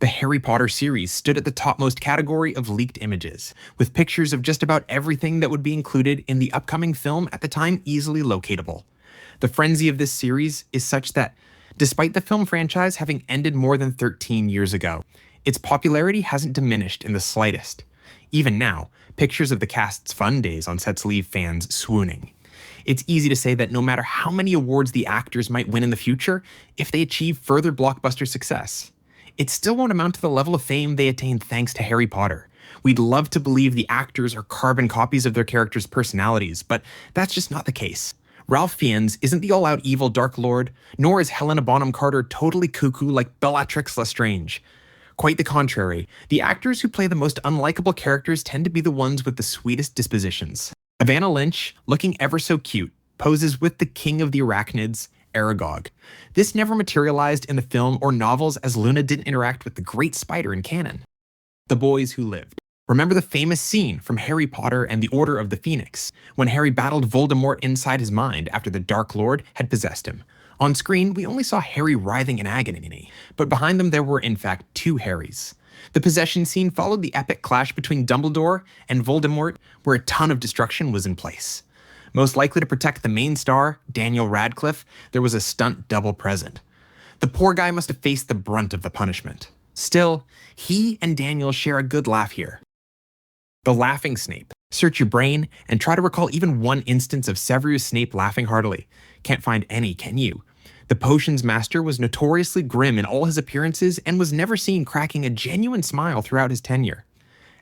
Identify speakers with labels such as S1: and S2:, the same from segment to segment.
S1: The Harry Potter series stood at the topmost category of leaked images, with pictures of just about everything that would be included in the upcoming film at the time easily locatable. The frenzy of this series is such that, despite the film franchise having ended more than 13 years ago, its popularity hasn't diminished in the slightest. Even now, pictures of the cast's fun days on sets leave fans swooning. It's easy to say that no matter how many awards the actors might win in the future, if they achieve further blockbuster success, it still won't amount to the level of fame they attained thanks to Harry Potter. We'd love to believe the actors are carbon copies of their characters' personalities, but that's just not the case. Ralph Fiennes isn't the all-out evil Dark Lord, nor is Helena Bonham Carter totally cuckoo like Bellatrix Lestrange. Quite the contrary, the actors who play the most unlikable characters tend to be the ones with the sweetest dispositions. Evanna Lynch, looking ever so cute, poses with the king of the arachnids, Aragog. This never materialized in the film or novels as Luna didn't interact with the great spider in canon. The Boys Who Lived. Remember the famous scene from Harry Potter and the Order of the Phoenix, when Harry battled Voldemort inside his mind after the Dark Lord had possessed him. On screen, we only saw Harry writhing in agony, but behind them there were in fact two Harrys. The possession scene followed the epic clash between Dumbledore and Voldemort, where a ton of destruction was in place. Most likely to protect the main star, Daniel Radcliffe, there was a stunt double present. The poor guy must have faced the brunt of the punishment. Still, he and Daniel share a good laugh here. The Laughing Snape. Search your brain and try to recall even one instance of Severus Snape laughing heartily. Can't find any, can you? The potions master was notoriously grim in all his appearances and was never seen cracking a genuine smile throughout his tenure.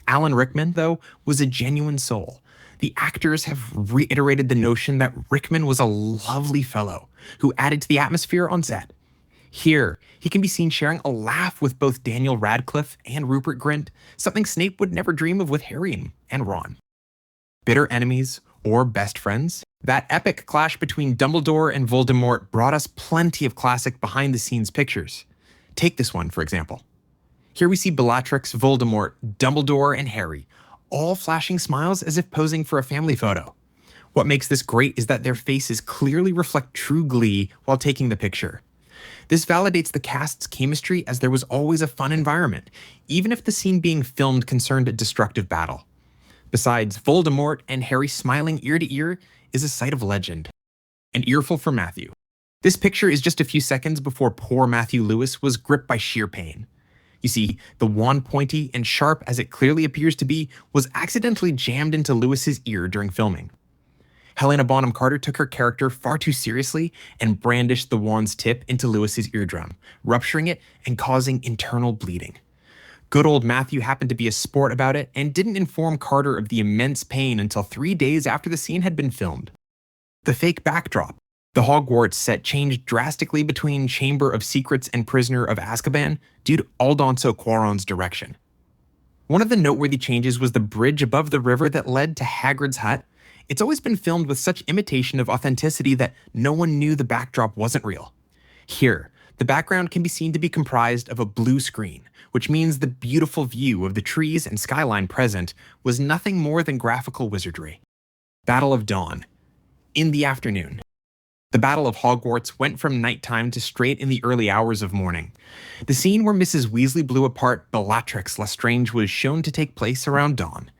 S1: Alan Rickman, though, was a genuine soul. The actors have reiterated the notion that Rickman was a lovely fellow who added to the atmosphere on set. Here, he can be seen sharing a laugh with both Daniel Radcliffe and Rupert Grint, something Snape would never dream of with Harry and Ron. Bitter enemies or best friends? That epic clash between Dumbledore and Voldemort brought us plenty of classic behind-the-scenes pictures. Take this one, for example. Here we see Bellatrix, Voldemort, Dumbledore, and Harry, all flashing smiles as if posing for a family photo. What makes this great is that their faces clearly reflect true glee while taking the picture. This validates the cast's chemistry as there was always a fun environment, even if the scene being filmed concerned a destructive battle. Besides, Voldemort and Harry smiling ear to ear is a sight of legend. An earful for Matthew. This picture is just a few seconds before poor Matthew Lewis was gripped by sheer pain. You see, the wand, pointy and sharp as it clearly appears to be, was accidentally jammed into Lewis's ear during filming. Helena Bonham Carter took her character far too seriously and brandished the wand's tip into Lewis's eardrum, rupturing it and causing internal bleeding. Good old Matthew happened to be a sport about it and didn't inform Carter of the immense pain until 3 days after the scene had been filmed. The fake backdrop. The Hogwarts set changed drastically between Chamber of Secrets and Prisoner of Azkaban due to Alonso Cuarón's direction. One of the noteworthy changes was the bridge above the river that led to Hagrid's hut. It's always been filmed with such imitation of authenticity that no one knew the backdrop wasn't real. Here, the background can be seen to be comprised of a blue screen, which means the beautiful view of the trees and skyline present was nothing more than graphical wizardry. Battle of Dawn. In the afternoon. The Battle of Hogwarts went from nighttime to straight in the early hours of morning. The scene where Mrs. Weasley blew apart Bellatrix Lestrange was shown to take place around dawn.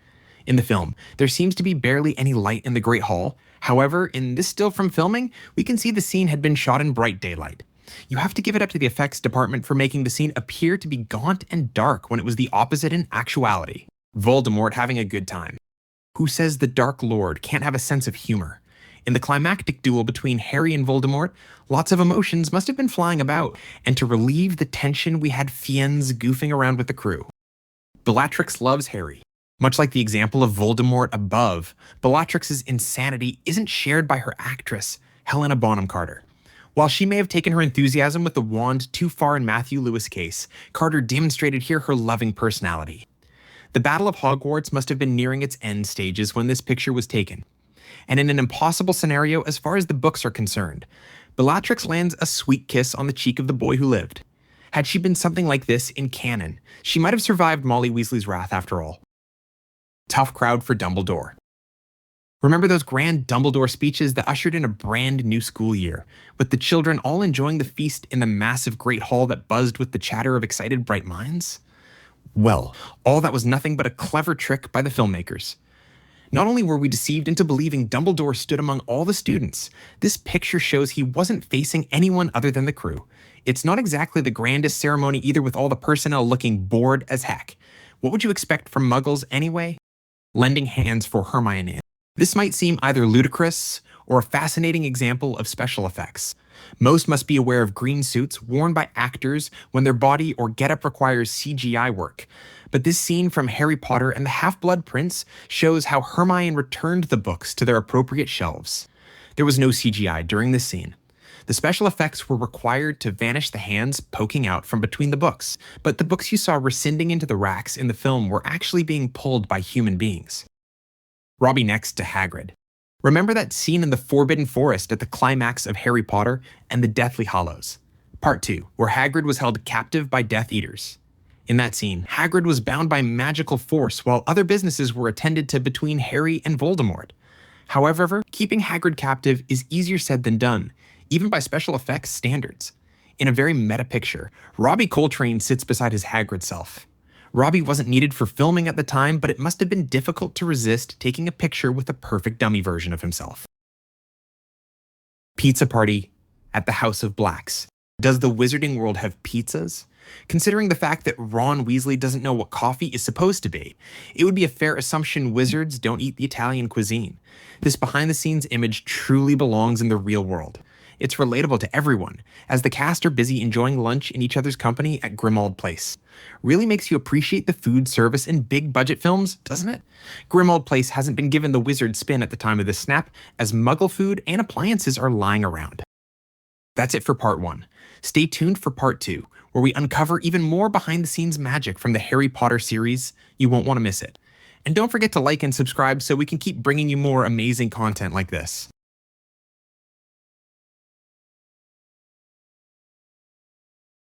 S1: In the film, there seems to be barely any light in the Great Hall. However, in this still from filming, we can see the scene had been shot in bright daylight. You have to give it up to the effects department for making the scene appear to be gaunt and dark when it was the opposite in actuality. Voldemort having a good time. Who says the Dark Lord can't have a sense of humor? In the climactic duel between Harry and Voldemort, lots of emotions must have been flying about, and to relieve the tension we had Fiennes goofing around with the crew. Bellatrix loves Harry. Much like the example of Voldemort above, Bellatrix's insanity isn't shared by her actress, Helena Bonham Carter. While she may have taken her enthusiasm with the wand too far in Matthew Lewis' case, Carter demonstrated here her loving personality. The Battle of Hogwarts must have been nearing its end stages when this picture was taken. And in an impossible scenario as far as the books are concerned, Bellatrix lands a sweet kiss on the cheek of the boy who lived. Had she been something like this in canon, she might have survived Molly Weasley's wrath after all. Tough crowd for Dumbledore. Remember those grand Dumbledore speeches that ushered in a brand new school year, with the children all enjoying the feast in the massive great hall that buzzed with the chatter of excited bright minds? Well, all that was nothing but a clever trick by the filmmakers. Not only were we deceived into believing Dumbledore stood among all the students, this picture shows he wasn't facing anyone other than the crew. It's not exactly the grandest ceremony either, with all the personnel looking bored as heck. What would you expect from Muggles anyway? Lending hands for Hermione. This might seem either ludicrous or a fascinating example of special effects. Most must be aware of green suits worn by actors when their body or getup requires CGI work. But this scene from Harry Potter and the Half-Blood Prince shows how Hermione returned the books to their appropriate shelves. There was no CGI during this scene. The special effects were required to vanish the hands poking out from between the books, but the books you saw rescinding into the racks in the film were actually being pulled by human beings. Robbie next to Hagrid. Remember that scene in the Forbidden Forest at the climax of Harry Potter and the Deathly Hallows? Part 2, where Hagrid was held captive by Death Eaters. In that scene, Hagrid was bound by magical force while other businesses were attended to between Harry and Voldemort. However, keeping Hagrid captive is easier said than done, even by special effects standards. In a very meta picture, Robbie Coltrane sits beside his Hagrid self. Robbie wasn't needed for filming at the time, but it must have been difficult to resist taking a picture with a perfect dummy version of himself. Pizza party at the House of Blacks. Does the Wizarding World have pizzas? Considering the fact that Ron Weasley doesn't know what coffee is supposed to be, it would be a fair assumption wizards don't eat the Italian cuisine. This behind-the-scenes image truly belongs in the real world. It's relatable to everyone, as the cast are busy enjoying lunch in each other's company at Grimmauld Place. Really makes you appreciate the food service in big-budget films, doesn't it? Grimmauld Place hasn't been given the wizard spin at the time of this snap, as Muggle food and appliances are lying around. That's it for part 1. Stay tuned for part 2, where we uncover even more behind-the-scenes magic from the Harry Potter series. You won't want to miss it. And don't forget to like and subscribe so we can keep bringing you more amazing content like this.